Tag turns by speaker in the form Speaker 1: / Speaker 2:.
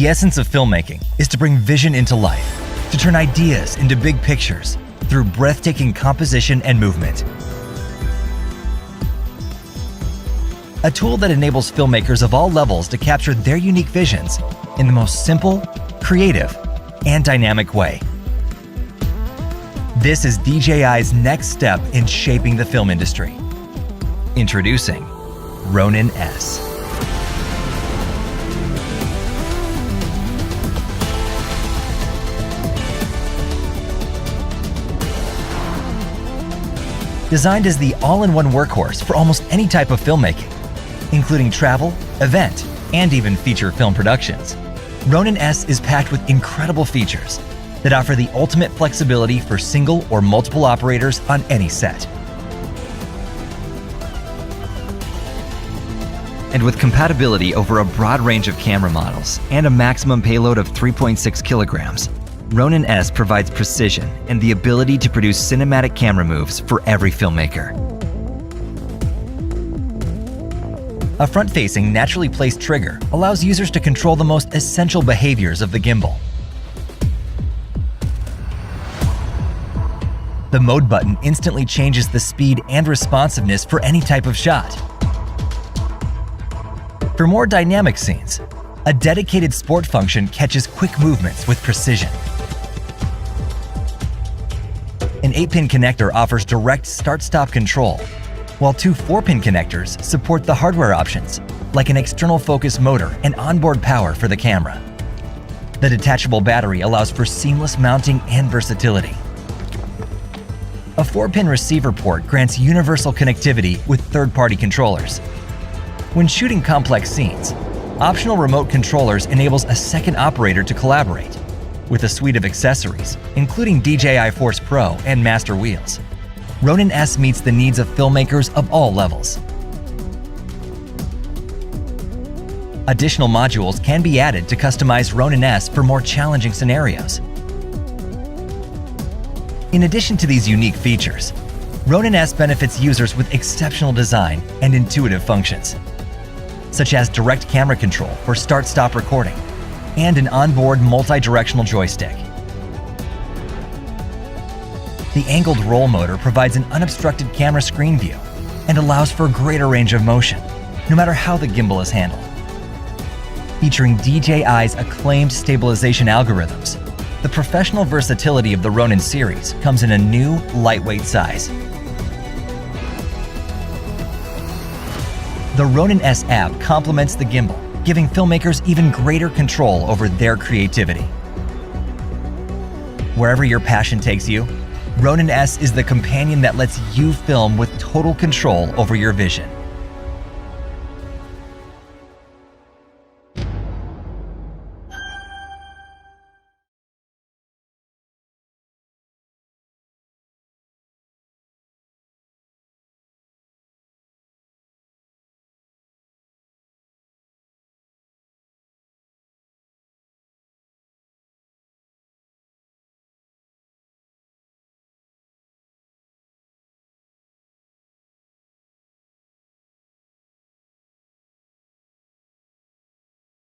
Speaker 1: The essence of filmmaking is to bring vision into life, to turn ideas into big pictures through breathtaking composition and movement. A tool that enables filmmakers of all levels to capture their unique visions in the most simple, creative, and dynamic way. This is DJI's next step in shaping the film industry. Introducing Ronin-S. Designed as the all-in-one workhorse for almost any type of filmmaking, including travel, event, and even feature film productions, Ronin-S is packed with incredible features that offer the ultimate flexibility for single or multiple operators on any set. And with compatibility over a broad range of camera models and a maximum payload of 3.6 kilograms, Ronin-S provides precision and the ability to produce cinematic camera moves for every filmmaker. A front-facing, naturally placed trigger allows users to control the most essential behaviors of the gimbal. The mode button instantly changes the speed and responsiveness for any type of shot. For more dynamic scenes, a dedicated sport function catches quick movements with precision. An 8-pin connector offers direct start-stop control, while two 4-pin connectors support the hardware options, like an external focus motor and onboard power for the camera. The detachable battery allows for seamless mounting and versatility. A 4-pin receiver port grants universal connectivity with third-party controllers. When shooting complex scenes, optional remote controllers enables a second operator to collaborate. With a suite of accessories, including DJI Force Pro and Master Wheels, Ronin-S meets the needs of filmmakers of all levels. Additional modules can be added to customize Ronin-S for more challenging scenarios. In addition to these unique features, Ronin-S benefits users with exceptional design and intuitive functions, such as direct camera control for start-stop recording and an onboard multi-directional joystick. The angled roll motor provides an unobstructed camera screen view and allows for greater range of motion, no matter how the gimbal is handled. Featuring DJI's acclaimed stabilization algorithms, the professional versatility of the Ronin series comes in a new, lightweight size. The Ronin-S app complements the gimbal, giving filmmakers even greater control over their creativity. Wherever your passion takes you, Ronin-S is the companion that lets you film with total control over your vision.